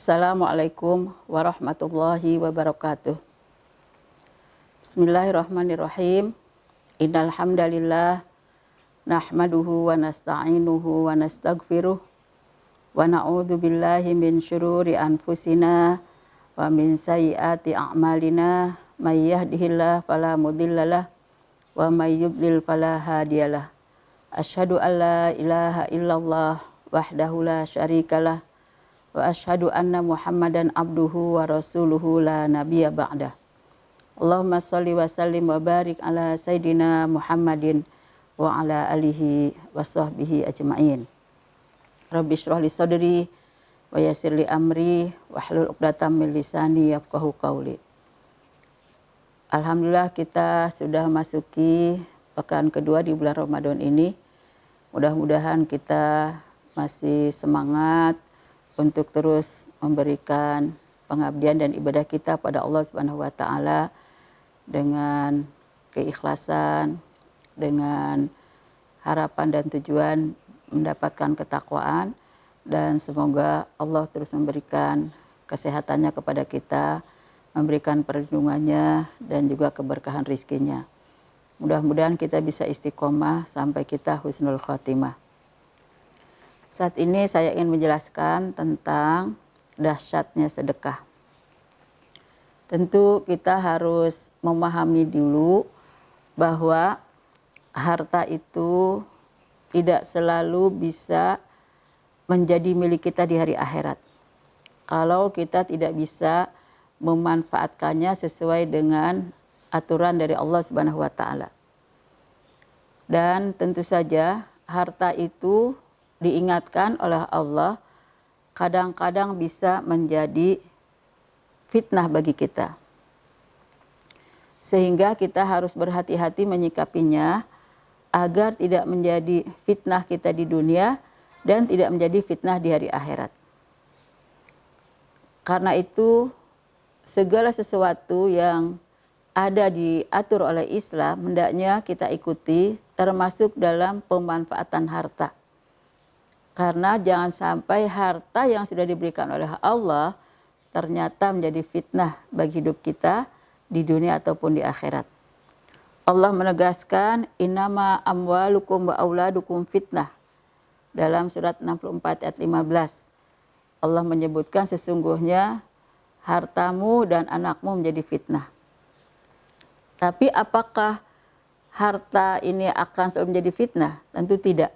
Assalamualaikum warahmatullahi wabarakatuh. Bismillahirrahmanirrahim. Innal hamdalillah nahmaduhu wa nasta'inuhu wa nastaghfiruh wa na'udzu billahi min syururi anfusina wa min sayyiati a'malina may yahdihillahu fala mudhillalah wa may yudlil fala hadiyalah. Asyhadu an la ilaha illallah wahdahu la syarikalah wa asyhadu anna Muhammadan abduhu wa rasuluhu la nabiyya ba'dah. Allahumma shalli wa sallim wa barik ala sayyidina Muhammadin wa ala alihi wa sahbihi ajma'in. Rabbi shrah li sadri wa yassir li amri wahlul 'uqdatam min lisani yafqahu qawli. Alhamdulillah kita sudah masuki pekan kedua di bulan Ramadan ini. Mudah-mudahan kita masih semangat untuk terus memberikan pengabdian dan ibadah kita pada Allah Subhanahu wa taala dengan keikhlasan, dengan harapan dan tujuan mendapatkan ketakwaan, dan semoga Allah terus memberikan kesehatannya kepada kita, memberikan perlindungannya dan juga keberkahan rizkinya. Mudah-mudahan kita bisa istiqomah sampai kita husnul khotimah. Saat ini saya ingin menjelaskan tentang dahsyatnya sedekah. Tentu kita harus memahami dulu bahwa harta itu tidak selalu bisa menjadi milik kita di hari akhirat. Kalau kita tidak bisa memanfaatkannya sesuai dengan aturan dari Allah Subhanahu wa taala. Dan tentu saja harta itu diingatkan oleh Allah kadang-kadang bisa menjadi fitnah bagi kita. Sehingga kita harus berhati-hati menyikapinya agar tidak menjadi fitnah kita di dunia dan tidak menjadi fitnah di hari akhirat. Karena itu segala sesuatu yang ada diatur oleh Islam hendaknya kita ikuti, termasuk dalam pemanfaatan harta. Karena jangan sampai harta yang sudah diberikan oleh Allah ternyata menjadi fitnah bagi hidup kita di dunia ataupun di akhirat. Allah menegaskan innama amwalukum wa auladukum fitnah dalam surat 64 ayat 15. Allah menyebutkan sesungguhnya hartamu dan anakmu menjadi fitnah. Tapi apakah harta ini akan selalu menjadi fitnah? Tentu tidak.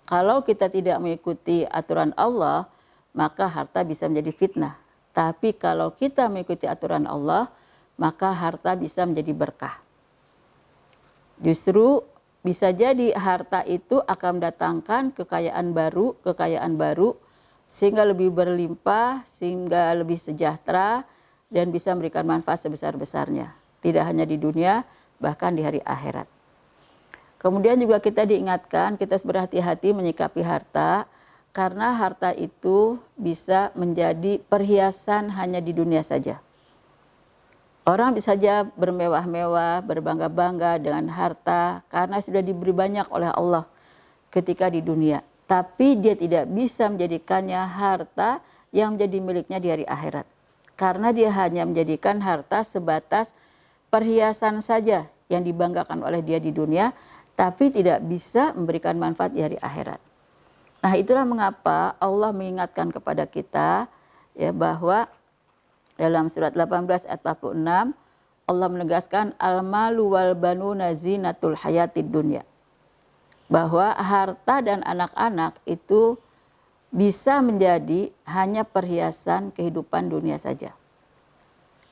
Kalau kita tidak mengikuti aturan Allah, maka harta bisa menjadi fitnah. Tapi kalau kita mengikuti aturan Allah, maka harta bisa menjadi berkah. Justru bisa jadi harta itu akan mendatangkan kekayaan baru, sehingga lebih berlimpah, sehingga lebih sejahtera, dan bisa memberikan manfaat sebesar-besarnya. Tidak hanya di dunia, bahkan di hari akhirat. Kemudian juga kita diingatkan, kita harus berhati-hati menyikapi harta, karena harta itu bisa menjadi perhiasan hanya di dunia saja. Orang bisa saja bermewah-mewah, berbangga-bangga dengan harta, karena sudah diberi banyak oleh Allah. ketika di dunia, tapi dia tidak bisa menjadikannya harta yang menjadi miliknya di hari akhirat. Karena dia hanya menjadikan harta sebatas perhiasan saja yang dibanggakan oleh dia di dunia, tapi tidak bisa memberikan manfaat di hari akhirat. Nah, itulah mengapa Allah mengingatkan kepada kita ya bahwa dalam surat 18 ayat 46 Allah menegaskan al-malu wal banuna zinatul hayatid dunya. Bahwa harta dan anak-anak itu bisa menjadi hanya perhiasan kehidupan dunia saja.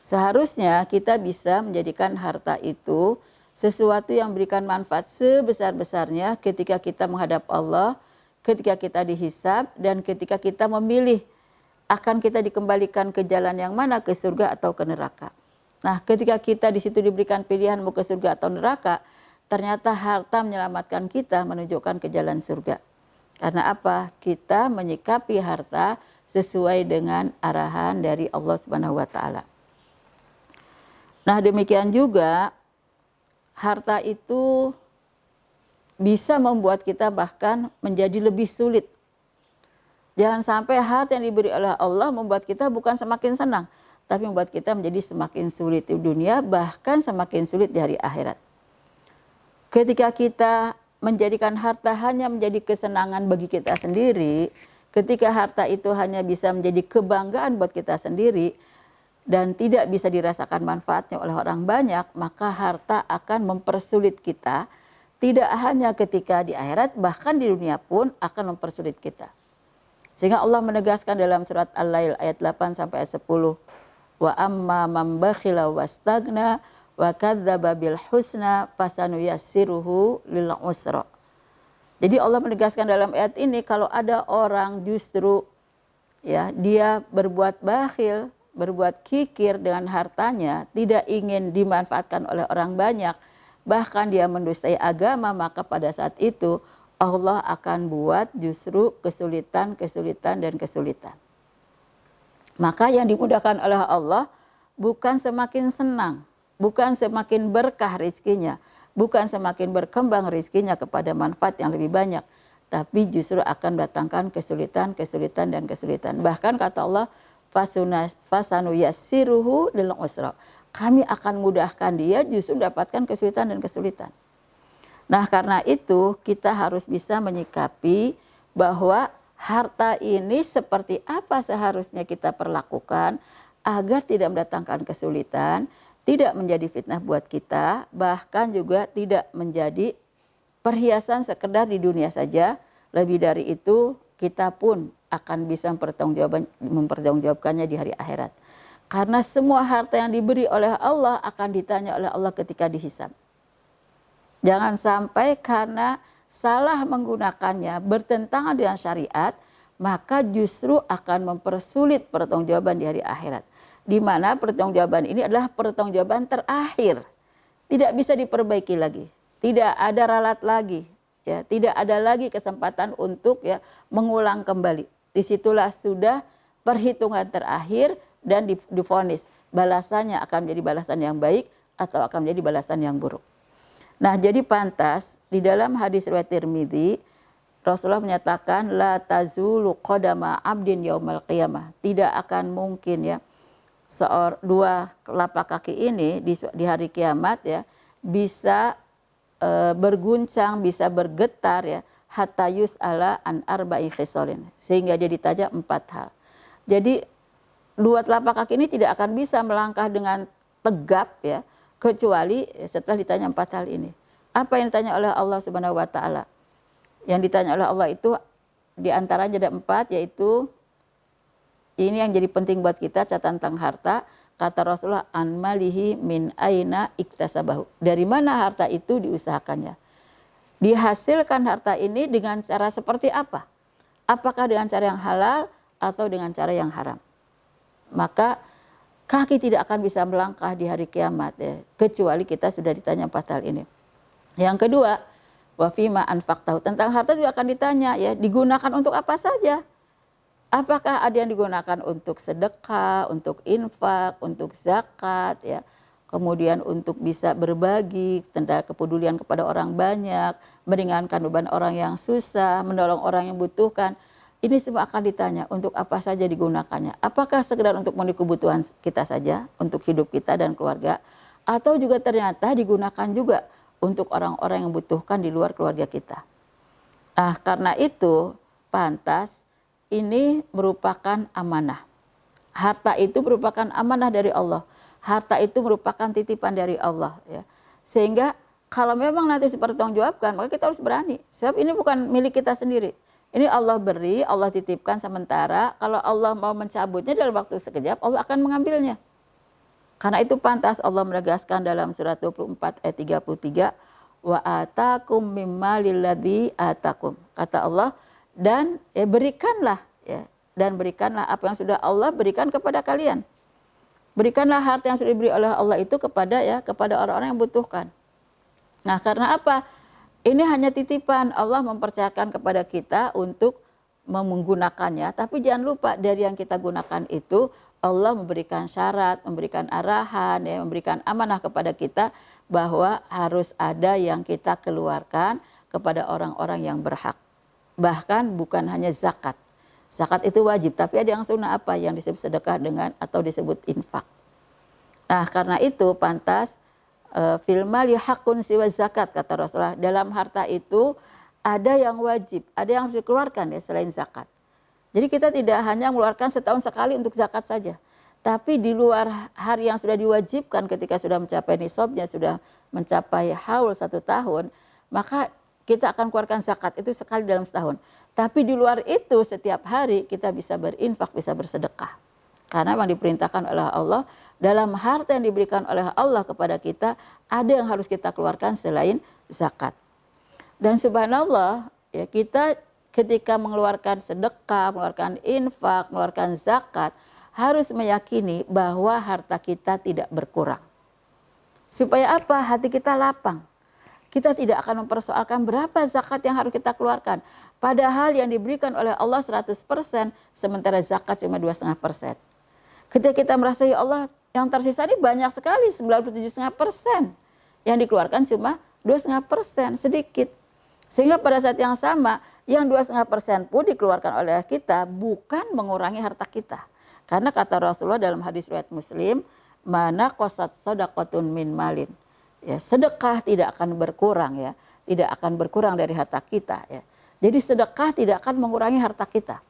Seharusnya kita bisa menjadikan harta itu sesuatu yang memberikan manfaat sebesar-besarnya ketika kita menghadap Allah, ketika kita dihisab, dan ketika kita memilih akan kita dikembalikan ke jalan yang mana, ke surga atau ke neraka. Nah, ketika kita di situ diberikan pilihan mau ke surga atau neraka, ternyata harta menyelamatkan kita menunjukkan ke jalan surga. Karena apa? Kita menyikapi harta sesuai dengan arahan dari Allah Subhanahu wa taala. Nah, demikian juga harta itu bisa membuat kita bahkan menjadi lebih sulit. Jangan sampai harta yang diberi oleh Allah membuat kita bukan semakin senang, tapi membuat kita menjadi semakin sulit di dunia, bahkan semakin sulit di hari akhirat. Ketika kita menjadikan harta hanya menjadi kesenangan bagi kita sendiri, ketika harta itu hanya bisa menjadi kebanggaan buat kita sendiri, dan tidak bisa dirasakan manfaatnya oleh orang banyak, maka harta akan mempersulit kita, tidak hanya ketika di akhirat, bahkan di dunia pun akan mempersulit kita. Sehingga Allah menegaskan dalam surat Al-Lail ayat 8 sampai ayat 10, wa amma man bakhila wastagna wa kadzdzaba bil husna fasanuyassiruhu lil usra. Jadi Allah menegaskan dalam ayat ini kalau ada orang justru ya dia berbuat bakhil, berbuat kikir dengan hartanya, tidak ingin dimanfaatkan oleh orang banyak, bahkan dia mendustai agama, maka pada saat itu Allah akan buat justru kesulitan dan kesulitan. Maka yang dimudahkan oleh Allah bukan semakin senang, bukan semakin berkah rizkinya, bukan semakin berkembang rizkinya kepada manfaat yang lebih banyak, tapi justru akan mendatangkan kesulitan dan kesulitan. Bahkan kata Allah, fasanuyassiruhu lil usra. Kami akan mudahkan dia justru mendapatkan kesulitan dan kesulitan. Nah, karena itu kita harus bisa menyikapi bahwa harta ini seperti apa seharusnya kita perlakukan agar tidak mendatangkan kesulitan, tidak menjadi fitnah buat kita, bahkan juga tidak menjadi perhiasan sekedar di dunia saja. Lebih dari itu, kita pun akan bisa mempertanggungjawabkannya di hari akhirat. Karena semua harta yang diberi oleh Allah akan ditanya oleh Allah ketika dihisab. Jangan sampai karena salah menggunakannya bertentangan dengan syariat, maka justru akan mempersulit pertanggungjawaban di hari akhirat. Di mana pertanggungjawaban ini adalah pertanggungjawaban terakhir. Tidak bisa diperbaiki lagi. Tidak ada ralat lagi. Ya, tidak ada lagi kesempatan untuk ya mengulang kembali. Disitulah sudah perhitungan terakhir dan divonis balasannya akan menjadi balasan yang baik atau akan menjadi balasan yang buruk. Nah, jadi pantas di dalam hadis riwayat Tirmidzi Rasulullah menyatakan la tazulu qadama abdin yaumal qiyamah. Tidak akan mungkin ya dua telapak kaki ini di hari kiamat ya bisa berguncang, bisa bergetar ya hatta yus'ala an arba'i khisalin, sehingga dia ditanya 4 hal. Jadi dua telapak kaki ini tidak akan bisa melangkah dengan tegap ya kecuali setelah ditanya 4 hal ini. Apa yang ditanya oleh Allah Subhanahu wa taala? Yang ditanya oleh Allah itu diantaranya ada 4, yaitu ini yang jadi penting buat kita, catatan tentang harta. Kata Rasulullah, an malihi min aina iktasabahu. Dari mana harta itu diusahakannya? Dihasilkan harta ini dengan cara seperti apa? Apakah dengan cara yang halal atau dengan cara yang haram? Maka kaki tidak akan bisa melangkah di hari kiamat ya, kecuali kita sudah ditanya 4 hal ini. Yang kedua, wa fima anfaqtahu. Tentang harta juga akan ditanya ya, digunakan untuk apa saja? Apakah ada yang digunakan untuk sedekah, untuk infak, untuk zakat ya, kemudian untuk bisa berbagi tentang kepedulian kepada orang banyak, meringankan beban orang yang susah, menolong orang yang butuhkan. Ini semua akan ditanya untuk apa saja digunakannya. Apakah sekedar untuk memenuhi kebutuhan kita saja, untuk hidup kita dan keluarga, atau juga ternyata digunakan juga untuk orang-orang yang butuhkan di luar keluarga kita. Nah, karena itu pantas ini merupakan amanah. Harta itu merupakan amanah dari Allah. Harta itu merupakan titipan dari Allah, ya. Sehingga kalau memang nanti dipertanggungjawabkan, maka kita harus berani. Sebab ini bukan milik kita sendiri. Ini Allah beri, Allah titipkan sementara. Kalau Allah mau mencabutnya dalam waktu sekejap, Allah akan mengambilnya. Karena itu pantas Allah menegaskan dalam surat 24 ayat 33, wa atakum mimma lilladzi atakum. Kata Allah, dan berikanlah, ya, dan berikanlah apa yang sudah Allah berikan kepada kalian. Berikanlah harta yang sudah diberi oleh Allah itu kepada orang-orang yang butuhkan. Nah, karena apa? Ini hanya titipan, Allah mempercayakan kepada kita untuk menggunakannya, tapi jangan lupa dari yang kita gunakan itu Allah memberikan syarat, memberikan arahan, ya, memberikan amanah kepada kita bahwa harus ada yang kita keluarkan kepada orang-orang yang berhak. Bahkan bukan hanya zakat. Zakat itu wajib, tapi ada yang sunnah apa yang disebut sedekah dengan atau disebut infak. Nah, karena itu pantas fil mali hakun siwa zakat, kata Rasulullah. Dalam harta itu ada yang wajib, ada yang harus dikeluarkan ya selain zakat. Jadi kita tidak hanya mengeluarkan setahun sekali untuk zakat saja, tapi di luar hari yang sudah diwajibkan ketika sudah mencapai nisabnya, sudah mencapai haul 1 tahun, maka kita akan keluarkan zakat itu sekali dalam setahun. Tapi di luar itu setiap hari kita bisa berinfak, bisa bersedekah. Karena memang diperintahkan oleh Allah, dalam harta yang diberikan oleh Allah kepada kita, ada yang harus kita keluarkan selain zakat. Dan subhanallah, ya, kita ketika mengeluarkan sedekah, mengeluarkan infak, mengeluarkan zakat, harus meyakini bahwa harta kita tidak berkurang. Supaya apa? Hati kita lapang. Kita tidak akan mempersoalkan berapa zakat yang harus kita keluarkan. Padahal yang diberikan oleh Allah 100%, sementara zakat cuma 2,5%. Ketika kita merasa, ya Allah, yang tersisa ini banyak sekali, 97,5%. Yang dikeluarkan cuma 2,5%, sedikit. Sehingga pada saat yang sama, yang 2,5% pun dikeluarkan oleh kita bukan mengurangi harta kita. Karena kata Rasulullah dalam hadis riwayat Muslim, mana qasat shadaqatun min malin. Ya, sedekah tidak akan berkurang, ya, tidak akan berkurang dari harta kita, ya. Jadi sedekah tidak akan mengurangi harta kita.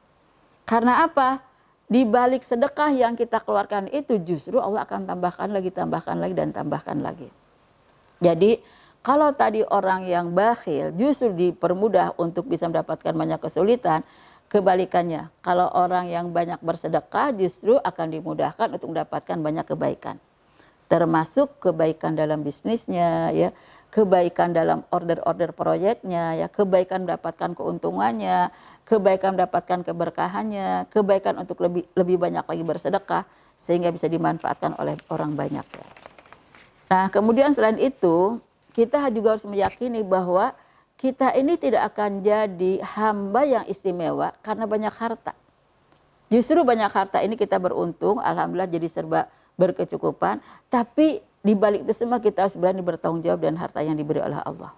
Karena apa? Di balik sedekah yang kita keluarkan itu justru Allah akan tambahkan lagi, dan tambahkan lagi. Jadi kalau tadi orang yang bakhil justru dipermudah untuk bisa mendapatkan banyak kesulitan, kebalikannya. Kalau orang yang banyak bersedekah justru akan dimudahkan untuk mendapatkan banyak kebaikan. Termasuk kebaikan dalam bisnisnya, ya, kebaikan dalam order-order proyeknya, ya, kebaikan mendapatkan keuntungannya, kebaikan mendapatkan keberkahannya, kebaikan untuk lebih banyak lagi bersedekah sehingga bisa dimanfaatkan oleh orang banyak, ya. Nah, kemudian selain itu, kita juga harus meyakini bahwa kita ini tidak akan jadi hamba yang istimewa karena banyak harta. Justru banyak harta ini kita beruntung, alhamdulillah jadi serba berkecukupan, tapi di balik itu semua kita harus berani bertanggung jawab dengan harta yang diberi oleh Allah.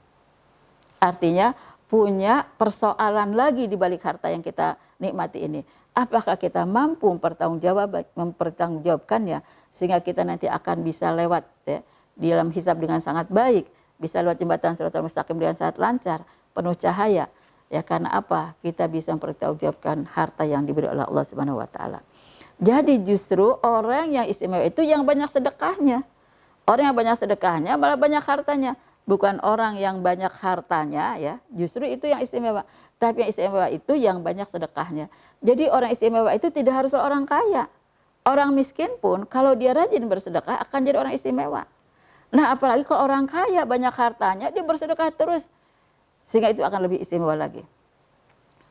Artinya punya persoalan lagi di balik harta yang kita nikmati ini. Apakah kita mampu mempertanggungjawabkannya sehingga kita nanti akan bisa lewat, ya, di dalam hisab dengan sangat baik, bisa lewat jembatan Shiratal Mustaqim dengan sangat lancar, penuh cahaya. Ya, karena apa? Kita bisa mempertanggungjawabkan harta yang diberi oleh Allah Subhanahu wa taala. Jadi justru orang yang istimewa itu yang banyak sedekahnya. Orang yang banyak sedekahnya malah banyak hartanya. Bukan orang yang banyak hartanya, ya, justru itu yang istimewa. Tapi yang istimewa itu yang banyak sedekahnya. Jadi orang istimewa itu tidak harus orang kaya. Orang miskin pun kalau dia rajin bersedekah akan jadi orang istimewa. Nah, apalagi kalau orang kaya banyak hartanya, dia bersedekah terus. Sehingga itu akan lebih istimewa lagi.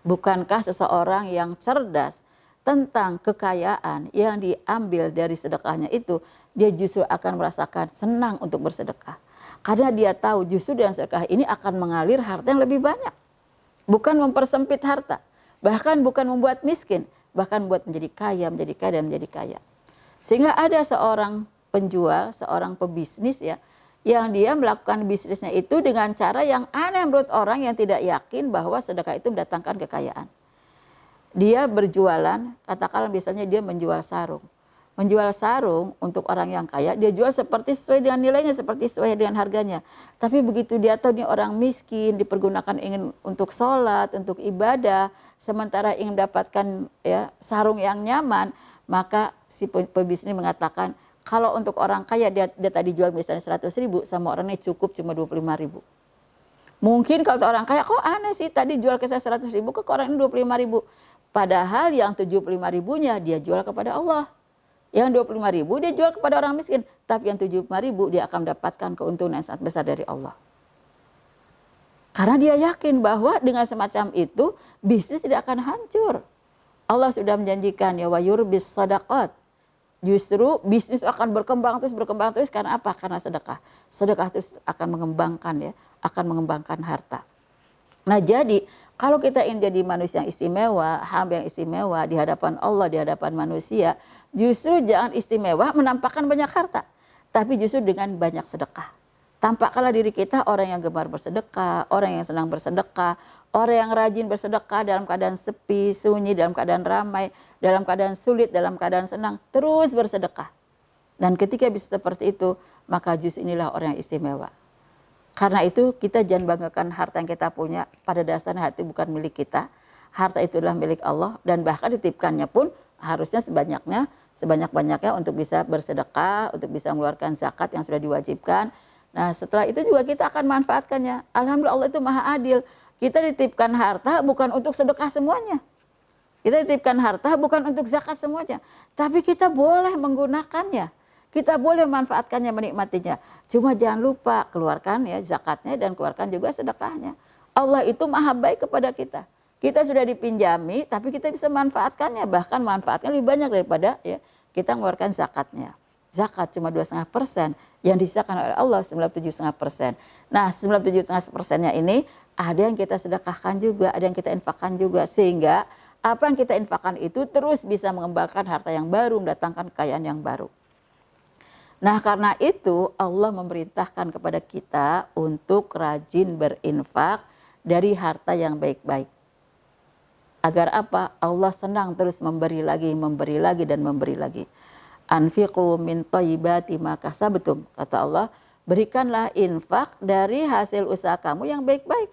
Bukankah seseorang yang cerdas tentang kekayaan yang diambil dari sedekahnya itu, dia justru akan merasakan senang untuk bersedekah. Karena dia tahu justru dengan sedekah ini akan mengalir harta yang lebih banyak. Bukan mempersempit harta, bahkan bukan membuat miskin, bahkan membuat menjadi kaya, dan menjadi kaya. Sehingga ada seorang penjual, seorang pebisnis ya, yang dia melakukan bisnisnya itu dengan cara yang aneh menurut orang yang tidak yakin bahwa sedekah itu mendatangkan kekayaan. Dia berjualan, katakanlah misalnya dia menjual sarung. Menjual sarung untuk orang yang kaya, dia jual seperti sesuai dengan nilainya, seperti sesuai dengan harganya. Tapi begitu dia tahu ini orang miskin, dipergunakan ingin untuk sholat, untuk ibadah, sementara ingin mendapatkan ya, sarung yang nyaman, maka si pebisnis mengatakan, kalau untuk orang kaya dia tadi jual misalnya 100.000, sama orang ini cukup cuma 25.000. Mungkin kalau orang kaya, kok aneh sih tadi jual ke saya 100.000, kok orang ini 25.000. Padahal yang 75.000-nya dia jual kepada Allah. Yang 25.000 dia jual kepada orang miskin. Tapi yang 75.000 dia akan mendapatkan keuntungan yang sangat besar dari Allah. Karena dia yakin bahwa dengan semacam itu bisnis tidak akan hancur. Allah sudah menjanjikan ya wa yurbis sadaqat. Justru bisnis akan berkembang terus karena apa? Karena sedekah. Sedekah terus akan mengembangkan ya, akan mengembangkan harta. Nah jadi kalau kita ingin jadi manusia yang istimewa, hamba yang istimewa di hadapan Allah, di hadapan manusia, justru jangan istimewa menampakkan banyak harta, tapi justru dengan banyak sedekah. Tampakkanlah diri kita orang yang gemar bersedekah, orang yang senang bersedekah, orang yang rajin bersedekah dalam keadaan sepi, sunyi, dalam keadaan ramai, dalam keadaan sulit, dalam keadaan senang, terus bersedekah. Dan ketika bisa seperti itu, maka justru inilah orang yang istimewa. Karena itu kita jangan banggakan harta yang kita punya, pada dasarnya hati bukan milik kita. Harta itu adalah milik Allah dan bahkan dititipkannya pun harusnya sebanyak-banyaknya untuk bisa bersedekah, untuk bisa mengeluarkan zakat yang sudah diwajibkan. Nah setelah itu juga kita akan manfaatkannya. Alhamdulillah Allah itu maha adil. Kita dititipkan harta bukan untuk sedekah semuanya. Kita dititipkan harta bukan untuk zakat semuanya. Tapi kita boleh menggunakannya. Kita boleh manfaatkannya, menikmatinya. Cuma jangan lupa keluarkan ya zakatnya dan keluarkan juga sedekahnya. Allah itu maha baik kepada kita. Kita sudah dipinjami tapi kita bisa manfaatkannya. Bahkan manfaatnya lebih banyak daripada ya kita mengeluarkan zakatnya. Zakat cuma 2,5%, yang disisahkan oleh Allah 97,5%. Nah 97,5%-nya ini ada yang kita sedekahkan juga, ada yang kita infakkan juga. Sehingga apa yang kita infakkan itu terus bisa mengembangkan harta yang baru, mendatangkan kekayaan yang baru. Nah karena itu Allah memerintahkan kepada kita untuk rajin berinfak dari harta yang baik-baik. Agar apa? Allah senang terus memberi lagi dan memberi lagi. Anfiqu min thayyibati ma kasabtum, kata Allah, berikanlah infak dari hasil usaha kamu yang baik-baik.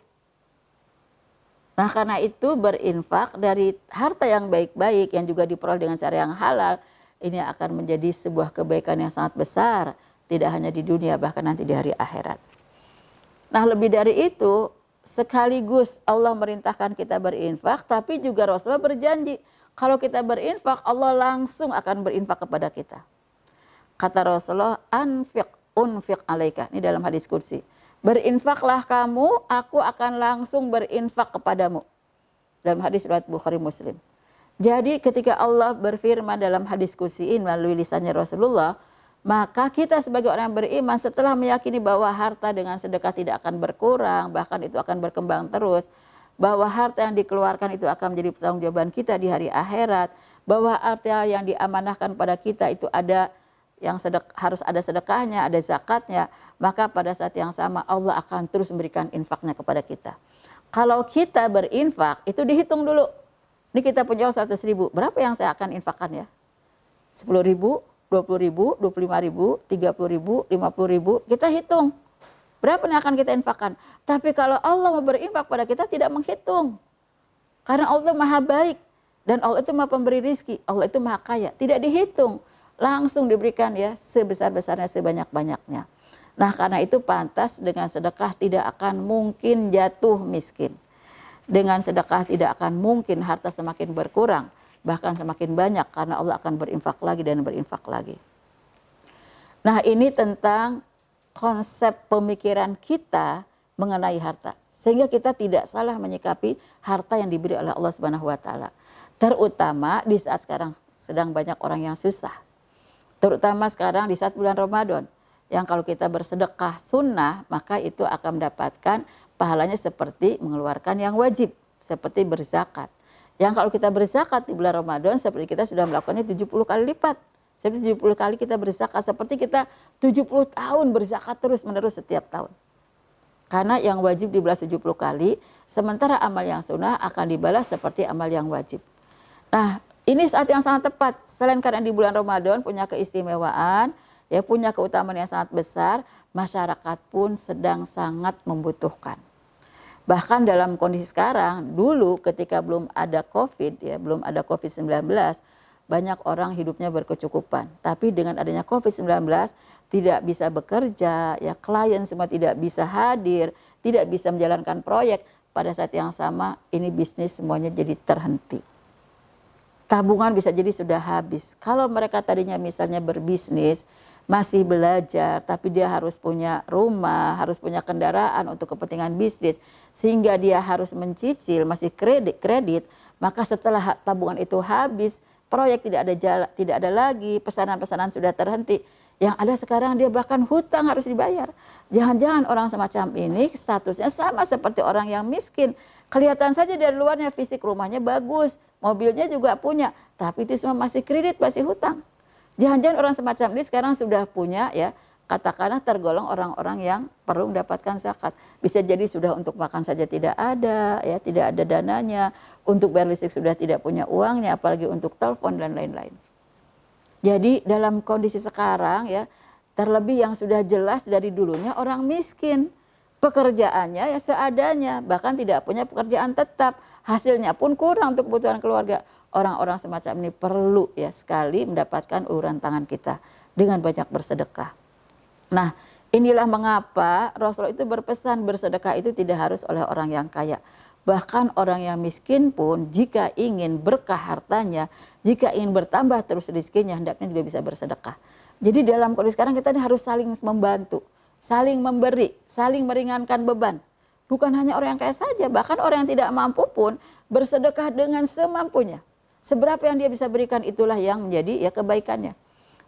Nah karena itu berinfak dari harta yang baik-baik yang juga diperoleh dengan cara yang halal, ini akan menjadi sebuah kebaikan yang sangat besar, tidak hanya di dunia bahkan nanti di hari akhirat. Nah lebih dari itu, sekaligus Allah merintahkan kita berinfak, tapi juga Rasulullah berjanji kalau kita berinfak Allah langsung akan berinfak kepada kita. Kata Rasulullah, unfiq alaika, ini dalam hadis qudsi, berinfaklah kamu, aku akan langsung berinfak kepadamu. Dalam hadis riwayat Bukhari Muslim. Jadi ketika Allah berfirman dalam hadis qudsi ini melalui lisannya Rasulullah, maka kita sebagai orang yang beriman setelah meyakini bahwa harta dengan sedekah tidak akan berkurang, bahkan itu akan berkembang terus, bahwa harta yang dikeluarkan itu akan menjadi pertanggungjawaban kita di hari akhirat, bahwa harta yang diamanahkan pada kita itu ada yang harus ada sedekahnya, ada zakatnya, maka pada saat yang sama Allah akan terus memberikan infaknya kepada kita. Kalau kita berinfak itu dihitung dulu. Ini kita punya 100.000, berapa yang saya akan infakkan ya? 10.000, 20.000, 25.000, 30.000, 50.000, kita hitung. Berapa yang akan kita infakkan? Tapi kalau Allah mau berinfak pada kita tidak menghitung. Karena Allah maha baik. Dan Allah itu maha pemberi rizki. Allah itu maha kaya. Tidak dihitung. Langsung diberikan ya sebesar-besarnya, sebanyak-banyaknya. Nah karena itu pantas dengan sedekah tidak akan mungkin jatuh miskin. Dengan sedekah tidak akan mungkin harta semakin berkurang. Bahkan semakin banyak karena Allah akan berinfak lagi dan berinfak lagi. Nah ini tentang konsep pemikiran kita mengenai harta. Sehingga kita tidak salah menyikapi harta yang diberi oleh Allah Subhanahu wa taala. Terutama di saat sekarang sedang banyak orang yang susah. Terutama sekarang di saat bulan Ramadan. Yang kalau kita bersedekah sunnah, maka itu akan mendapatkan pahalanya seperti mengeluarkan yang wajib. Seperti berzakat. Yang kalau kita berzakat di bulan Ramadan, seperti kita sudah melakukannya 70 kali lipat. Seperti 70 kali kita berzakat, seperti kita 70 tahun berzakat terus-menerus setiap tahun. Karena yang wajib dibalas 70 kali, sementara amal yang sunnah akan dibalas seperti amal yang wajib. Nah, ini saat yang sangat tepat. Selain karena di bulan Ramadan punya keistimewaan, ya punya keutamaan yang sangat besar, masyarakat pun sedang sangat membutuhkan. Bahkan dalam kondisi sekarang, dulu ketika belum ada COVID, ya belum ada COVID-19, banyak orang hidupnya berkecukupan. Tapi dengan adanya COVID-19, tidak bisa bekerja, ya klien semua tidak bisa hadir, tidak bisa menjalankan proyek. Pada saat yang sama, ini bisnis semuanya jadi terhenti. Tabungan bisa jadi sudah habis. Kalau mereka tadinya misalnya berbisnis, masih belajar, tapi dia harus punya rumah, harus punya kendaraan untuk kepentingan bisnis, sehingga dia harus mencicil, masih kredit, maka setelah tabungan itu habis, proyek tidak ada lagi, pesanan-pesanan sudah terhenti. Yang ada sekarang dia bahkan hutang harus dibayar. Jangan-jangan orang semacam ini statusnya sama seperti orang yang miskin. Kelihatan saja dari luarnya fisik rumahnya bagus, mobilnya juga punya, tapi itu semua masih kredit, masih hutang. Jangan-jangan orang semacam ini sekarang sudah punya, ya katakanlah tergolong orang-orang yang perlu mendapatkan zakat. Bisa jadi sudah untuk makan saja tidak ada, ya tidak ada dananya, untuk bayar listrik sudah tidak punya uangnya, apalagi untuk telepon dan lain-lain. Jadi dalam kondisi sekarang, ya terlebih yang sudah jelas dari dulunya orang miskin, pekerjaannya ya seadanya, bahkan tidak punya pekerjaan tetap, hasilnya pun kurang untuk kebutuhan keluarga. Orang-orang semacam ini perlu ya sekali mendapatkan uluran tangan kita dengan banyak bersedekah. Nah, inilah mengapa Rasulullah itu berpesan bersedekah itu tidak harus oleh orang yang kaya. Bahkan orang yang miskin pun jika ingin berkah hartanya, jika ingin bertambah terus rezekinya, hendaknya juga bisa bersedekah. Jadi dalam kondisi sekarang kita harus saling membantu, saling memberi, saling meringankan beban. Bukan hanya orang yang kaya saja, bahkan orang yang tidak mampu pun bersedekah dengan semampunya. Seberapa yang dia bisa berikan itulah yang menjadi ya kebaikannya.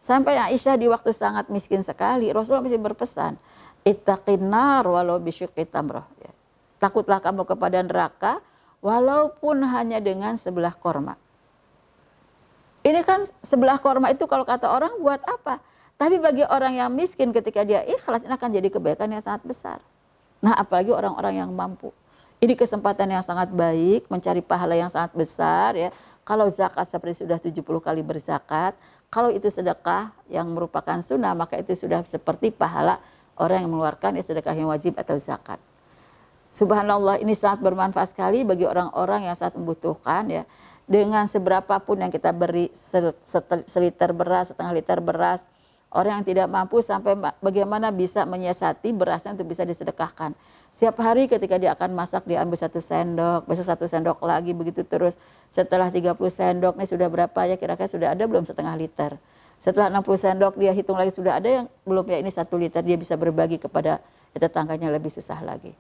Sampai Aisyah di waktu sangat miskin sekali, Rasulullah masih berpesan, ittaqin nar walau bisyuqqi tamrah. Ya. Takutlah kamu kepada neraka walaupun hanya dengan sebelah korma. Ini kan sebelah korma itu kalau kata orang buat apa? Tapi bagi orang yang miskin ketika dia ikhlas ini akan jadi kebaikan yang sangat besar. Nah, apalagi orang-orang yang mampu. Ini kesempatan yang sangat baik, mencari pahala yang sangat besar ya. Kalau zakat seperti sudah 70 kali berzakat, kalau itu sedekah yang merupakan sunnah, maka itu sudah seperti pahala orang yang mengeluarkan sedekah yang wajib atau zakat. Subhanallah, ini sangat bermanfaat sekali bagi orang-orang yang sangat membutuhkan ya. Dengan seberapa pun yang kita beri, seliter beras, setengah liter beras, orang yang tidak mampu sampai bagaimana bisa menyiasati berasnya untuk bisa disedekahkan. Setiap hari ketika dia akan masak dia ambil 1 sendok, besok 1 sendok lagi, begitu terus. Setelah 30 sendok ini sudah berapa ya, kira-kira sudah ada belum setengah liter. Setelah 60 sendok dia hitung lagi sudah ada yang belum ya, ini 1 liter, dia bisa berbagi kepada tetangganya lebih susah lagi.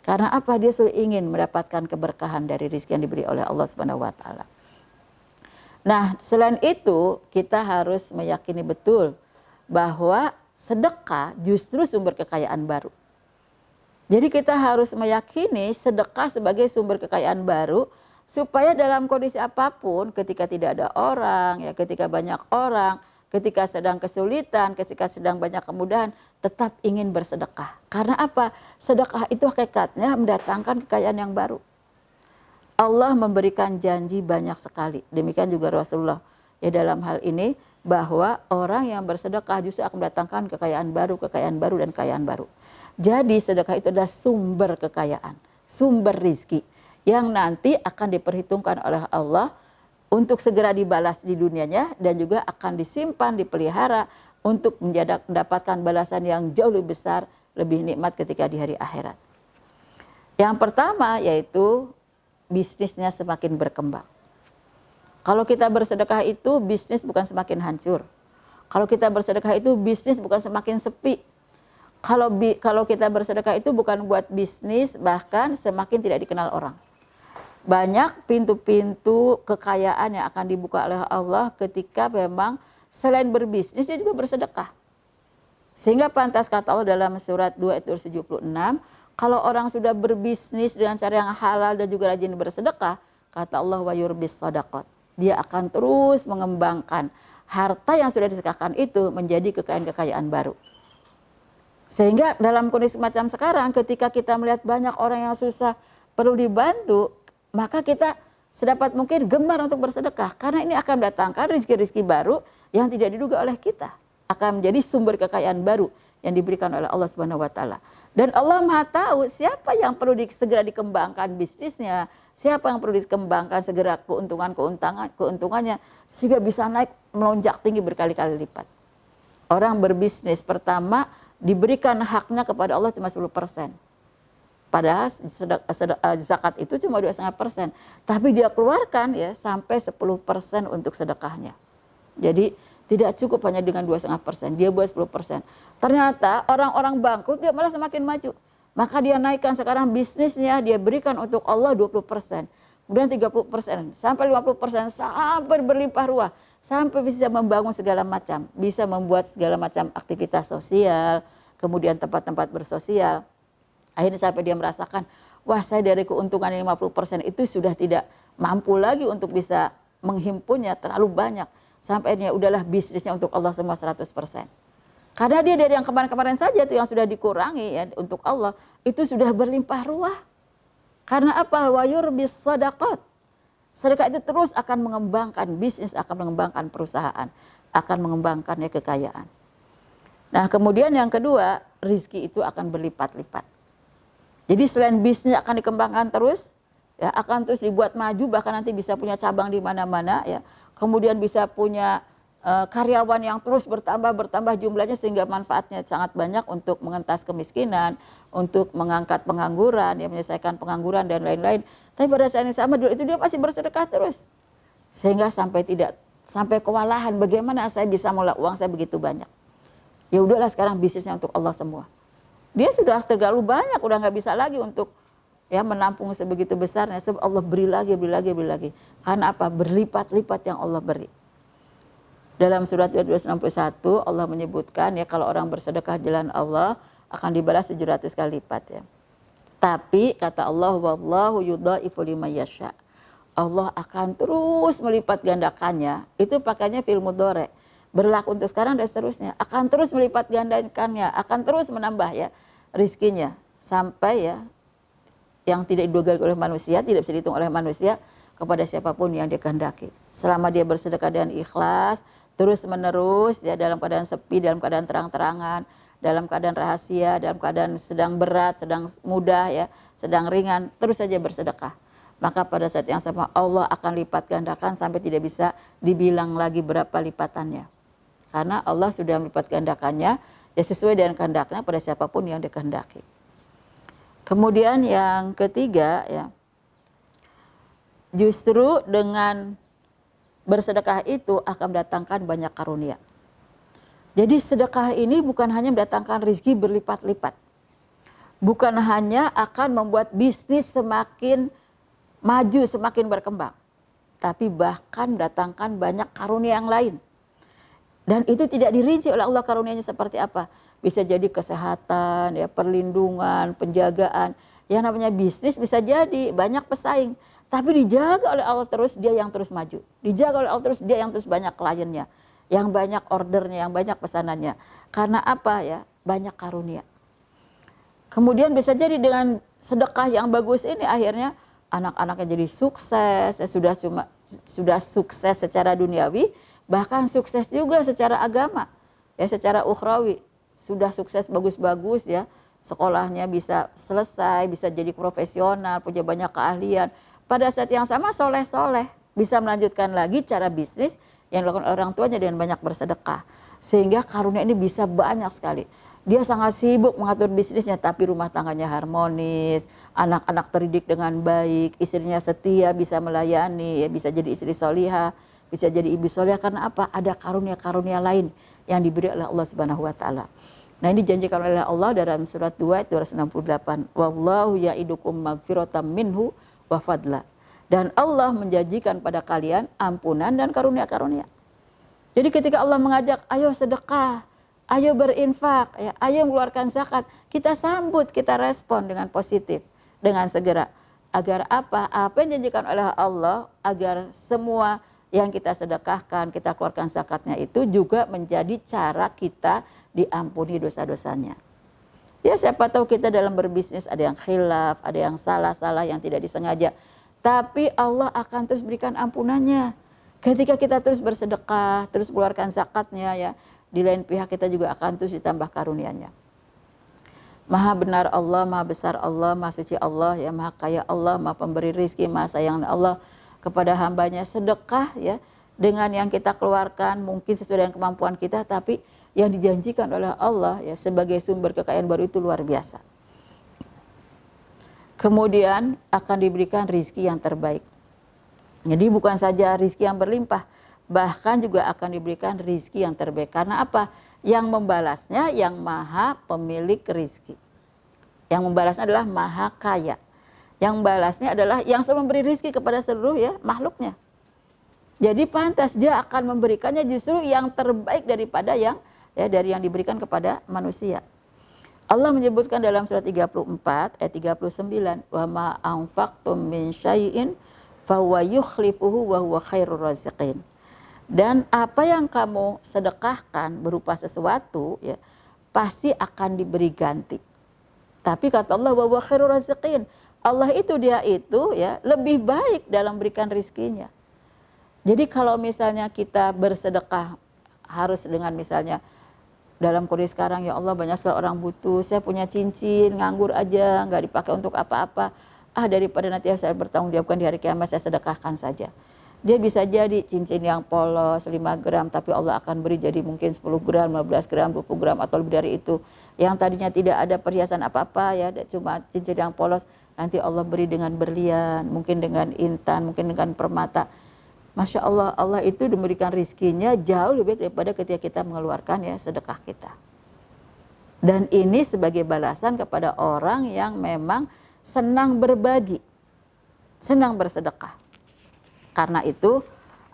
Karena apa? Dia selalu ingin mendapatkan keberkahan dari rezeki yang diberi oleh Allah Subhanahu wa taala. Nah, selain itu kita harus meyakini betul bahwa sedekah justru sumber kekayaan baru. Jadi kita harus meyakini sedekah sebagai sumber kekayaan baru supaya dalam kondisi apapun, ketika tidak ada orang, ya ketika banyak orang, ketika sedang kesulitan, ketika sedang banyak kemudahan, tetap ingin bersedekah. Karena apa? Sedekah itu hakikatnya mendatangkan kekayaan yang baru. Allah memberikan janji banyak sekali. Demikian juga Rasulullah ya dalam hal ini, bahwa orang yang bersedekah justru akan mendatangkan kekayaan baru dan kekayaan baru. Jadi sedekah itu adalah sumber kekayaan, sumber rizki yang nanti akan diperhitungkan oleh Allah untuk segera dibalas di dunianya dan juga akan disimpan, dipelihara untuk mendapatkan balasan yang jauh lebih besar, lebih nikmat ketika di hari akhirat. Yang pertama yaitu bisnisnya semakin berkembang. Kalau kita bersedekah itu bisnis bukan semakin hancur. Kalau kita bersedekah itu bisnis bukan semakin sepi. Kalau kita bersedekah itu bukan buat bisnis, bahkan semakin tidak dikenal orang. Banyak pintu-pintu kekayaan yang akan dibuka oleh Allah ketika memang selain berbisnis dia juga bersedekah. Sehingga pantas kata Allah dalam surat 2 ayat 76, kalau orang sudah berbisnis dengan cara yang halal dan juga rajin bersedekah, kata Allah wa yurbis shadaqat. Dia akan terus mengembangkan harta yang sudah disedekahkan itu menjadi kekayaan-kekayaan baru. Sehingga dalam kondisi macam sekarang, ketika kita melihat banyak orang yang susah perlu dibantu, maka kita sedapat mungkin gemar untuk bersedekah, karena ini akan mendatangkan rezeki-rezeki baru yang tidak diduga oleh kita, akan menjadi sumber kekayaan baru yang diberikan oleh Allah Subhanahu wa taala. Dan Allah Maha tahu siapa yang perlu segera dikembangkan bisnisnya, siapa yang perlu dikembangkan segera keuntungannya sehingga bisa naik melonjak tinggi berkali-kali lipat. Orang berbisnis pertama diberikan haknya kepada Allah cuma 10%. Padahal zakat itu cuma 2,5%, tapi dia keluarkan ya sampai 10% untuk sedekahnya. Jadi tidak cukup hanya dengan 2,5%, dia buat 10%. Ternyata orang-orang bangkrut dia malah semakin maju. Maka dia naikkan sekarang bisnisnya, dia berikan untuk Allah 20%, kemudian 30%, sampai 50%, sampai berlimpah ruah, sampai bisa membangun segala macam, bisa membuat segala macam aktivitas sosial, kemudian tempat-tempat bersosial. Akhirnya sampai dia merasakan, wah saya dari keuntungan 50% itu sudah tidak mampu lagi untuk bisa menghimpunnya, terlalu banyak. Sampai akhirnya udahlah bisnisnya untuk Allah semua 100%. Karena dia dari yang kemarin-kemarin saja itu yang sudah dikurangi ya untuk Allah, itu sudah berlimpah ruah. Karena apa? Wa yurbis sadaqat. Sedekah itu terus akan mengembangkan bisnis, akan mengembangkan perusahaan, akan mengembangkannya kekayaan. Nah kemudian yang kedua, rizki itu akan berlipat-lipat. Jadi selain bisnis akan dikembangkan terus, ya akan terus dibuat maju, bahkan nanti bisa punya cabang di mana-mana, ya. Kemudian bisa punya karyawan yang terus bertambah jumlahnya sehingga manfaatnya sangat banyak untuk mengentas kemiskinan, untuk mengangkat pengangguran, ya menyelesaikan pengangguran dan lain-lain. Tapi pada saat yang sama itu dia pasti bersedekah terus, sehingga sampai kewalahan bagaimana saya bisa mengelola uang saya begitu banyak. Ya udahlah sekarang bisnisnya untuk Allah semua. Dia sudah terlalu banyak, udah nggak bisa lagi untuk ya menampung sebegitu besarnya. Sebab Allah beri lagi. Karena apa? Berlipat-lipat yang Allah beri. Dalam surat 261 Allah menyebutkan ya kalau orang bersedekah jalan Allah akan dibalas 700 kali lipat ya. Tapi kata Allah, wallahu yudhaifu liman yasha. Allah akan terus melipat gandakannya. Itu pakainya fil mudhari. Berlaku untuk sekarang dan seterusnya. Akan terus melipat gandakannya, akan terus menambah ya rizkinya sampai ya yang tidak diduga oleh manusia, tidak bisa dihitung oleh manusia kepada siapapun yang dia kehendaki. Selama dia bersedekah dengan ikhlas, terus menerus ya dalam keadaan sepi, dalam keadaan terang-terangan, dalam keadaan rahasia, dalam keadaan sedang berat, sedang mudah ya, sedang ringan, terus saja bersedekah. Maka pada saat yang sama Allah akan lipat gandakan sampai tidak bisa dibilang lagi berapa lipatannya. Karena Allah sudah melipat gandakannya ya sesuai dengan kehendaknya pada siapapun yang dikehendaki. Kemudian yang ketiga ya, justru dengan bersedekah itu akan mendatangkan banyak karunia. Jadi sedekah ini bukan hanya mendatangkan rezeki berlipat-lipat. Bukan hanya akan membuat bisnis semakin maju, semakin berkembang. Tapi bahkan mendatangkan banyak karunia yang lain. Dan itu tidak dirinci oleh Allah karunianya seperti apa. Bisa jadi kesehatan, ya, perlindungan, penjagaan. Yang namanya bisnis bisa jadi banyak pesaing. Tapi dijaga oleh Allah terus, dia yang terus maju. Dijaga oleh Allah terus, dia yang terus banyak kliennya. Yang banyak ordernya, yang banyak pesanannya. Karena apa ya? Banyak karunia. Kemudian bisa jadi dengan sedekah yang bagus ini akhirnya anak-anaknya jadi sukses, ya, sudah sukses secara duniawi, bahkan sukses juga secara agama, ya secara ukhrawi, sudah sukses bagus-bagus ya, sekolahnya bisa selesai, bisa jadi profesional, punya banyak keahlian. Pada saat yang sama soleh-soleh, bisa melanjutkan lagi cara bisnis yang dilakukan orang tuanya dengan banyak bersedekah. Sehingga karunia ini bisa banyak sekali. Dia sangat sibuk mengatur bisnisnya, tapi rumah tangganya harmonis, anak-anak terdidik dengan baik, istrinya setia, bisa melayani, ya bisa jadi istri solihah, bisa jadi ibu solihah. Karena apa? Ada karunia-karunia lain yang diberi oleh Allah Subhanahu wa taala. Nah, ini dijanjikan oleh Allah dalam surat 2 ayat 268. Wallahu ya'idukum magfiratan minhu wa fadla. Dan Allah menjanjikan pada kalian ampunan dan karunia-karunia. Jadi ketika Allah mengajak, ayo sedekah, ayo berinfak, ya, ayo mengeluarkan zakat, kita sambut, kita respon dengan positif, dengan segera. Agar apa? Apa yang dijanjikan oleh Allah, agar semua yang kita sedekahkan, kita keluarkan zakatnya itu juga menjadi cara kita diampuni dosa-dosanya. Ya siapa tahu kita dalam berbisnis ada yang khilaf, ada yang salah-salah yang tidak disengaja. Tapi Allah akan terus berikan ampunannya. Ketika kita terus bersedekah, terus keluarkan zakatnya ya, di lain pihak kita juga akan terus ditambah karunia-Nya. Maha benar Allah, maha besar Allah, maha suci Allah, ya maha kaya Allah, maha pemberi rizki, maha sayang Allah kepada hambanya. Sedekah ya dengan yang kita keluarkan mungkin sesuai dengan kemampuan kita, tapi yang dijanjikan oleh Allah ya sebagai sumber kekayaan baru itu luar biasa. Kemudian akan diberikan rizki yang terbaik. Jadi bukan saja rizki yang berlimpah, bahkan juga akan diberikan rizki yang terbaik. Karena apa? Yang membalasnya yang maha pemilik rizki. Yang membalasnya adalah maha kaya. Yang membalasnya adalah yang selalu memberi rizki kepada seluruh ya makhluknya. Jadi pantas dia akan memberikannya justru yang terbaik daripada yang dari yang diberikan kepada manusia. Allah menyebutkan dalam surat 34 ayat 39, wa ma anfaqtum min syai'in fahuwa yukhlifuhu wa huwa khairur raziqin. Dan apa yang kamu sedekahkan berupa sesuatu ya pasti akan diberi ganti. Tapi kata Allah wa huwa khairur raziqin. Allah itu dia itu ya lebih baik dalam berikan rizkinya. Jadi kalau misalnya kita bersedekah harus dengan misalnya dalam kondisi sekarang ya Allah banyak sekali orang butuh, saya punya cincin nganggur aja nggak dipakai untuk apa-apa, daripada nanti saya bertanggung jawabkan di hari kiamat saya sedekahkan saja. Dia bisa jadi cincin yang polos 5 gram tapi Allah akan beri jadi mungkin 10 gram, 15 gram, 20 gram atau lebih dari itu. Yang tadinya tidak ada perhiasan apa-apa ya cuma cincin yang polos, nanti Allah beri dengan berlian, mungkin dengan intan, mungkin dengan permata. Masya Allah, Allah itu memberikan rizkinya jauh lebih daripada ketika kita mengeluarkan ya sedekah kita. Dan ini sebagai balasan kepada orang yang memang senang berbagi, senang bersedekah. Karena itu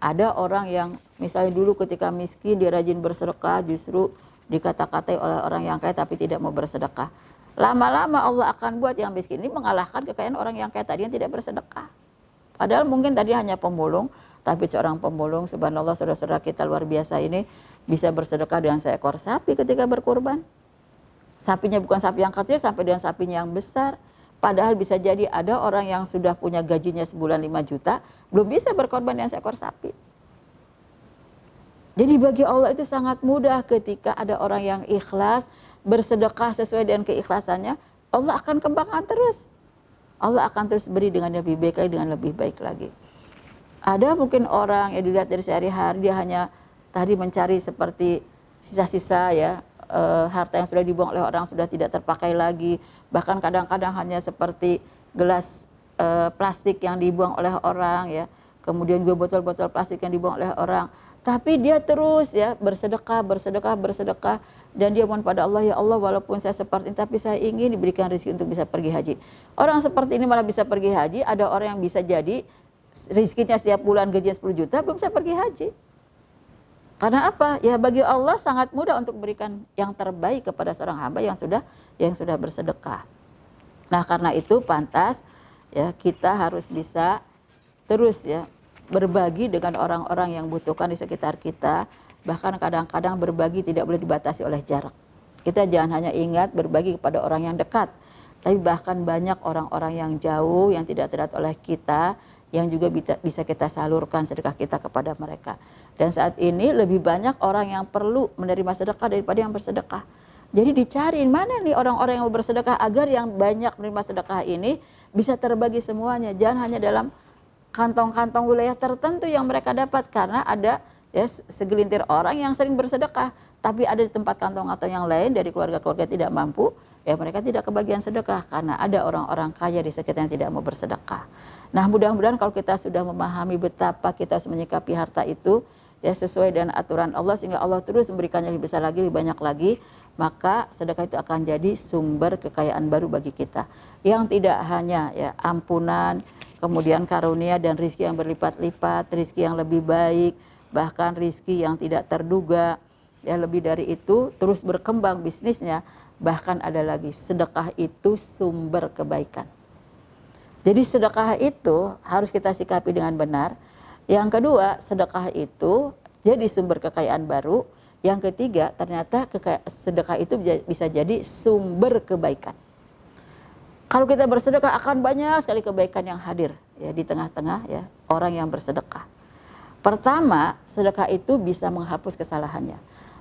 ada orang yang misalnya dulu ketika miskin dia rajin bersedekah justru dikata-katai oleh orang yang kaya tapi tidak mau bersedekah. Lama-lama Allah akan buat yang miskin ini mengalahkan kekayaan orang yang kaya tadi yang tidak bersedekah. Padahal mungkin tadi hanya pemulung, tapi seorang pemulung subhanallah saudara-saudara kita luar biasa ini bisa bersedekah dengan seekor sapi ketika berkurban. Sapinya bukan sapi yang kecil sampai dengan sapinya yang besar. Padahal bisa jadi ada orang yang sudah punya gajinya sebulan 5 juta, belum bisa berkorban dengan seekor sapi. Jadi bagi Allah itu sangat mudah ketika ada orang yang ikhlas, bersedekah sesuai dengan keikhlasannya, Allah akan kembangkan terus. Allah akan terus beri dengan lebih baik lagi, dengan lebih baik lagi. Ada mungkin orang yang dilihat dari sehari-hari dia hanya tadi mencari seperti sisa-sisa ya harta yang sudah dibuang oleh orang sudah tidak terpakai lagi, bahkan kadang-kadang hanya seperti gelas plastik yang dibuang oleh orang ya, kemudian juga botol-botol plastik yang dibuang oleh orang. Tapi dia terus ya bersedekah dan dia mohon pada Allah, ya Allah walaupun saya seperti ini tapi saya ingin diberikan rezeki untuk bisa pergi haji. Orang seperti ini malah bisa pergi haji, ada orang yang bisa jadi rezekinya setiap bulan gajinya 10 juta belum bisa pergi haji. Karena apa? Ya bagi Allah sangat mudah untuk berikan yang terbaik kepada seorang hamba yang sudah bersedekah. Nah, karena itu pantas ya kita harus bisa terus ya berbagi dengan orang-orang yang butuhkan di sekitar kita. Bahkan kadang-kadang berbagi tidak boleh dibatasi oleh jarak. Kita jangan hanya ingat berbagi kepada orang yang dekat, tapi bahkan banyak orang-orang yang jauh yang tidak terlihat oleh kita yang juga bisa kita salurkan sedekah kita kepada mereka. Dan saat ini lebih banyak orang yang perlu menerima sedekah daripada yang bersedekah. Jadi dicari mana nih orang-orang yang mau bersedekah agar yang banyak menerima sedekah ini bisa terbagi semuanya. Jangan hanya dalam kantong-kantong wilayah tertentu yang mereka dapat, karena ada ya segelintir orang yang sering bersedekah tapi ada di tempat kantong-kantong yang lain dari keluarga-keluarga tidak mampu ya mereka tidak kebagian sedekah karena ada orang-orang kaya di sekitar yang tidak mau bersedekah. Nah, mudah-mudahan kalau kita sudah memahami betapa kita harus menyikapi harta itu ya sesuai dengan aturan Allah sehingga Allah terus memberikannya lebih besar lagi, lebih banyak lagi, maka sedekah itu akan jadi sumber kekayaan baru bagi kita yang tidak hanya ya ampunan, kemudian karunia dan rizki yang berlipat-lipat, rizki yang lebih baik, bahkan rizki yang tidak terduga. Ya lebih dari itu, terus berkembang bisnisnya, bahkan ada lagi sedekah itu sumber kebaikan. Jadi sedekah itu harus kita sikapi dengan benar. Yang kedua, sedekah itu jadi sumber kekayaan baru. Yang ketiga, ternyata sedekah itu bisa jadi sumber kebaikan. Kalau kita bersedekah akan banyak sekali kebaikan yang hadir ya di tengah-tengah ya orang yang bersedekah. Pertama, sedekah itu bisa menghapus kesalahannya.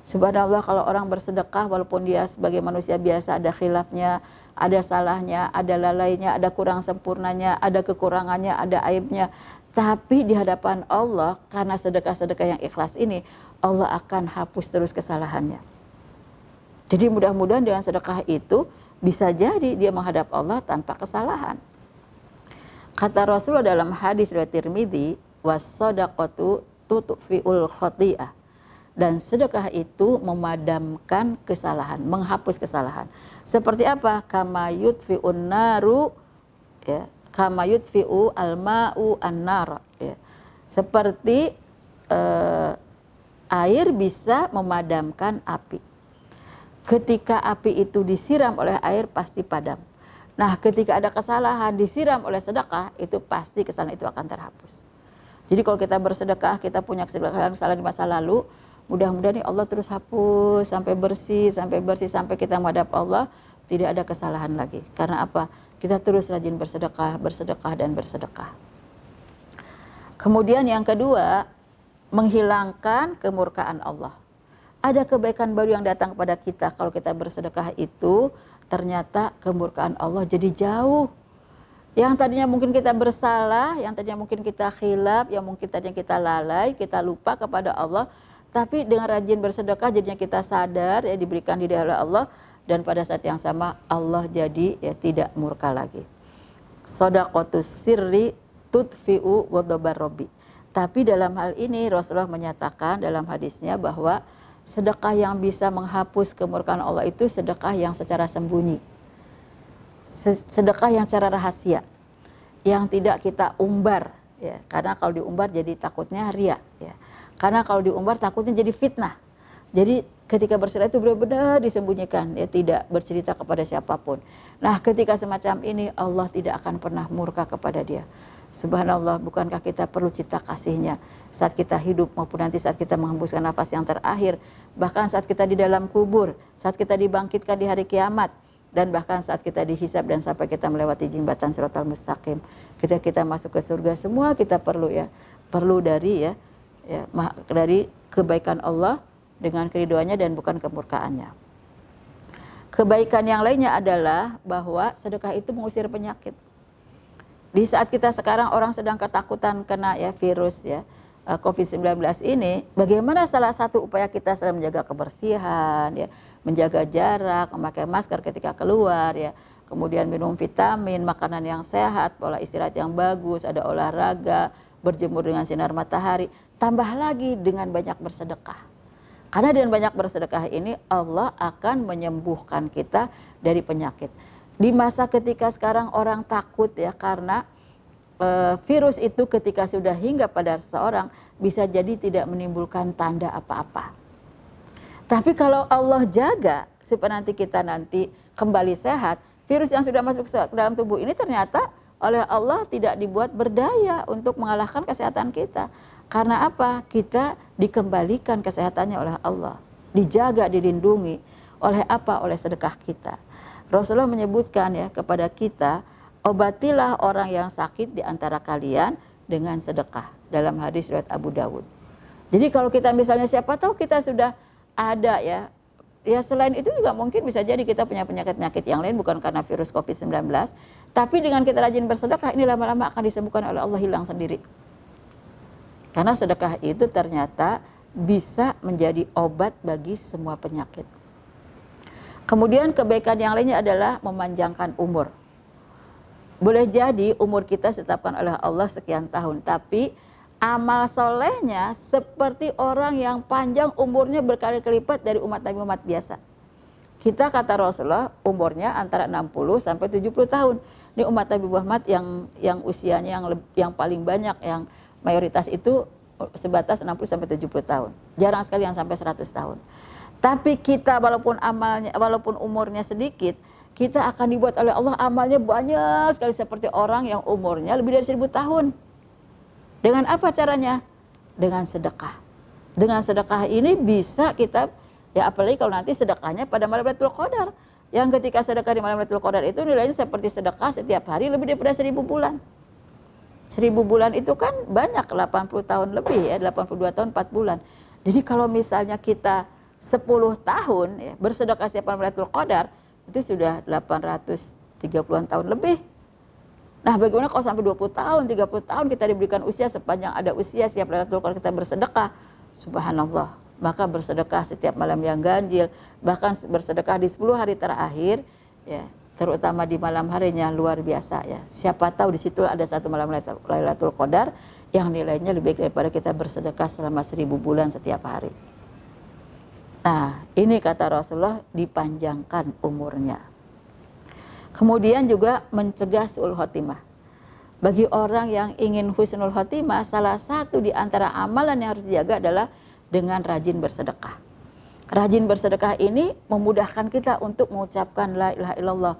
Subhanallah, kalau orang bersedekah walaupun dia sebagai manusia biasa ada khilafnya, ada salahnya, ada lalainya, ada kurang sempurnanya, ada kekurangannya, ada aibnya. Tapi di hadapan Allah, karena sedekah-sedekah yang ikhlas ini, Allah akan hapus terus kesalahannya. Jadi mudah-mudahan dengan sedekah itu bisa jadi dia menghadap Allah tanpa kesalahan. Kata Rasulullah dalam hadis riwayat Tirmidzi, was-shadaqatu tutfi'ul khati'ah. Dan sedekah itu memadamkan kesalahan, menghapus kesalahan. Seperti apa? Kama yutfi'un naru ya, kama yutfi'u al-ma'u an-nar ya. Seperti air bisa memadamkan api. Ketika api itu disiram oleh air pasti padam. Nah, ketika ada kesalahan disiram oleh sedekah, itu pasti kesalahan itu akan terhapus. Jadi kalau kita bersedekah, kita punya kesalahan di masa lalu, mudah-mudahan Allah terus hapus sampai bersih sampai kita menghadap Allah, tidak ada kesalahan lagi. Karena apa? Kita terus rajin bersedekah dan bersedekah. Kemudian yang kedua, menghilangkan kemurkaan Allah. Ada kebaikan baru yang datang kepada kita kalau kita bersedekah itu, ternyata kemurkaan Allah jadi jauh. Yang tadinya mungkin kita bersalah, yang tadinya mungkin kita khilaf, yang mungkin tadinya kita lalai, kita lupa kepada Allah, tapi dengan rajin bersedekah jadinya kita sadar ya diberikan hidayah oleh Allah, dan pada saat yang sama Allah jadi ya tidak murka lagi. Shadaqatus sirri tudfi'u ghadabar rabbi. Tapi dalam hal ini Rasulullah menyatakan dalam hadisnya bahwa sedekah yang bisa menghapus kemurkaan Allah itu sedekah yang secara sembunyi. Sedekah yang secara rahasia, yang tidak kita umbar ya. Karena kalau diumbar jadi takutnya riya ya. Karena kalau diumbar takutnya jadi fitnah. Jadi ketika bersedekah itu benar-benar disembunyikan ya, tidak bercerita kepada siapapun. Nah, ketika semacam ini Allah tidak akan pernah murka kepada dia. Subhanallah, bukankah kita perlu cinta kasihnya saat kita hidup maupun nanti saat kita menghembuskan nafas yang terakhir, bahkan saat kita di dalam kubur, saat kita dibangkitkan di hari kiamat, dan bahkan saat kita dihisab dan sampai kita melewati jembatan Shiratal Mustaqim. Ketika kita masuk ke surga, semua kita perlu ya, perlu dari dari kebaikan Allah dengan keriduannya dan bukan kemurkaannya. Kebaikan yang lainnya adalah bahwa sedekah itu mengusir penyakit. Di saat kita sekarang orang sedang ketakutan kena ya virus ya COVID-19 ini, bagaimana salah satu upaya kita selalu menjaga kebersihan ya, menjaga jarak, memakai masker ketika keluar ya, kemudian minum vitamin, makanan yang sehat, pola istirahat yang bagus, ada olahraga, berjemur dengan sinar matahari, tambah lagi dengan banyak bersedekah. Karena dengan banyak bersedekah ini Allah akan menyembuhkan kita dari penyakit. Di masa ketika sekarang orang takut ya karena virus itu ketika sudah hinggap pada seseorang bisa jadi tidak menimbulkan tanda apa-apa. Tapi kalau Allah jaga supaya kita kembali sehat, virus yang sudah masuk ke dalam tubuh ini ternyata oleh Allah tidak dibuat berdaya untuk mengalahkan kesehatan kita. Karena apa? Kita dikembalikan kesehatannya oleh Allah, dijaga, dilindungi oleh apa? Oleh sedekah kita. Rasulullah menyebutkan ya kepada kita, obatilah orang yang sakit di antara kalian dengan sedekah, dalam hadis riwayat Abu Dawud. Jadi kalau kita misalnya siapa tahu kita sudah ada ya selain itu juga mungkin bisa jadi kita punya penyakit-penyakit yang lain bukan karena virus COVID-19, tapi dengan kita rajin bersedekah ini lama-lama akan disembuhkan oleh Allah, hilang sendiri. Karena sedekah itu ternyata bisa menjadi obat bagi semua penyakit. Kemudian kebaikan yang lainnya adalah memanjangkan umur. Boleh jadi umur kita ditetapkan oleh Allah sekian tahun, tapi amal solehnya seperti orang yang panjang umurnya berkali-kali lipat dari umat Nabi umat biasa. Kita kata Rasulullah umurnya antara 60 sampai 70 tahun. Ini umat Nabi Muhammad yang usianya yang paling banyak, yang mayoritas itu sebatas 60 sampai 70 tahun. Jarang sekali yang sampai 100 tahun. Tapi kita walaupun umurnya sedikit, kita akan dibuat oleh Allah amalnya banyak sekali seperti orang yang umurnya lebih dari 1000 tahun. Dengan apa caranya? Dengan sedekah. Dengan sedekah ini bisa kita, ya apalagi kalau nanti sedekahnya pada malam Lailatul Qadar. Yang ketika sedekah di malam Lailatul Qadar itu nilainya seperti sedekah setiap hari lebih daripada 1000 bulan. 1000 bulan itu kan banyak, 80 tahun lebih ya, 82 tahun 4 bulan. Jadi kalau misalnya kita 10 tahun ya, bersedekah setiap malam Lailatul Qadar, itu sudah 830-an tahun lebih. Nah, bagaimana kalau sampai 20 tahun, 30 tahun kita diberikan usia, sepanjang ada usia setiap Lailatul Qadar kita bersedekah. Subhanallah. Maka bersedekah setiap malam yang ganjil, bahkan bersedekah di 10 hari terakhir ya, terutama di malam harinya luar biasa ya. Siapa tahu di situ ada satu malam Lailatul Qadar yang nilainya lebih baik daripada kita bersedekah selama 1000 bulan setiap hari. Nah, ini kata Rasulullah, dipanjangkan umurnya. Kemudian juga mencegah su'ul khotimah. Bagi orang yang ingin husnul khotimah, salah satu di antara amalan yang harus dijaga adalah dengan rajin bersedekah. Rajin bersedekah ini memudahkan kita untuk mengucapkan la ilaha illallah.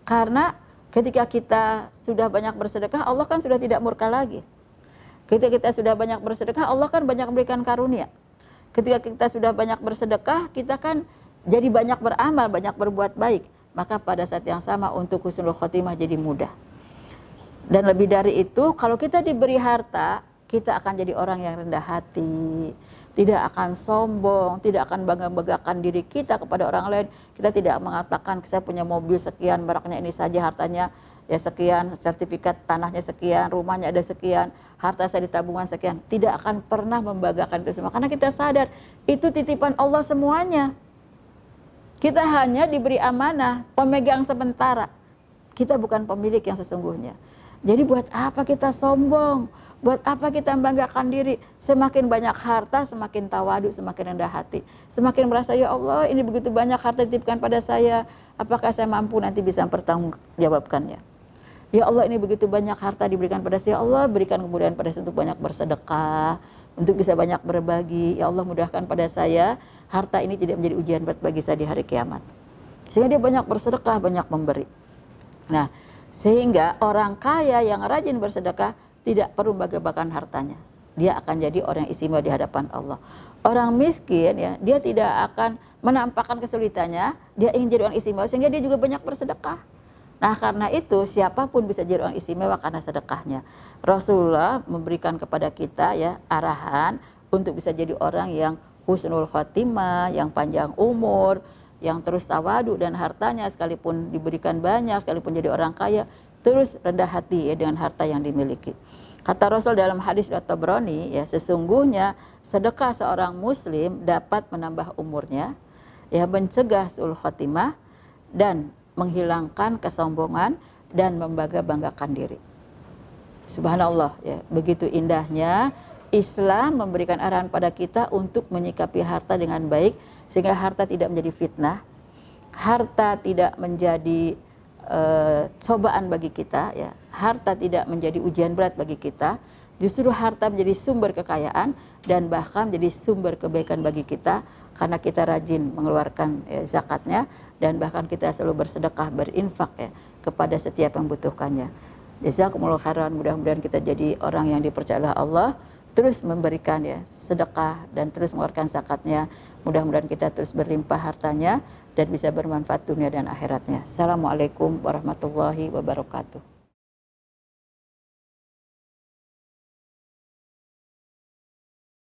Karena ketika kita sudah banyak bersedekah, Allah kan sudah tidak murka lagi. Ketika kita sudah banyak bersedekah, Allah kan banyak memberikan karunia. Ketika kita sudah banyak bersedekah, kita kan jadi banyak beramal, banyak berbuat baik. Maka pada saat yang sama untuk husnul khotimah jadi mudah. Dan lebih dari itu, kalau kita diberi harta, kita akan jadi orang yang rendah hati, tidak akan sombong, tidak akan bangga-banggakan diri kita kepada orang lain. Kita tidak mengatakan saya punya mobil sekian, mereknya ini saja, hartanya ya sekian, sertifikat tanahnya sekian, rumahnya ada sekian, harta saya di tabungan sekian. Tidak akan pernah membanggakan itu semua, karena kita sadar itu titipan Allah semuanya. Kita hanya diberi amanah, pemegang sementara. Kita bukan pemilik yang sesungguhnya. Jadi buat apa kita sombong? Buat apa kita membanggakan diri? Semakin banyak harta, semakin tawadu, semakin rendah hati. Semakin merasa, ya Allah, ini begitu banyak harta dititipkan pada saya. Apakah saya mampu nanti bisa mempertanggungjawabkannya? Ya Allah, ini begitu banyak harta diberikan pada saya. Ya Allah, berikan kemudahan pada saya untuk banyak bersedekah, untuk bisa banyak berbagi. Ya Allah, mudahkan pada saya, harta ini tidak menjadi ujian berat bagi saya di hari kiamat. Sehingga dia banyak bersedekah, banyak memberi. Nah, sehingga orang kaya yang rajin bersedekah tidak perlu membanggakan hartanya. Dia akan jadi orang yang istimewa di hadapan Allah. Orang miskin ya, dia tidak akan menampakkan kesulitannya, dia ingin jadi orang istimewa sehingga dia juga banyak bersedekah. Nah, karena itu siapapun bisa jadi orang istimewa karena sedekahnya. Rasulullah memberikan kepada kita ya arahan untuk bisa jadi orang yang husnul khotimah, yang panjang umur, yang terus tawadu, dan hartanya sekalipun diberikan banyak, sekalipun jadi orang kaya, terus rendah hati ya dengan harta yang dimiliki. Kata Rasul dalam hadis At-Tabrani ya, sesungguhnya sedekah seorang muslim dapat menambah umurnya, ya, mencegah su'ul khotimah dan menghilangkan kesombongan dan membangga-banggakan diri. Subhanallah ya, begitu indahnya Islam memberikan arahan pada kita untuk menyikapi harta dengan baik, sehingga harta tidak menjadi fitnah, harta tidak menjadi cobaan bagi kita ya, harta tidak menjadi ujian berat bagi kita. Justru harta menjadi sumber kekayaan dan bahkan menjadi sumber kebaikan bagi kita, karena kita rajin mengeluarkan zakatnya, dan bahkan kita selalu bersedekah, berinfak ya kepada setiap yang membutuhkannya. Jazakumullah khairan, mudah-mudahan kita jadi orang yang dipercaya oleh Allah, terus memberikan ya sedekah dan terus mengeluarkan zakatnya. Mudah-mudahan kita terus berlimpah hartanya dan bisa bermanfaat dunia dan akhiratnya. Assalamualaikum warahmatullahi wabarakatuh.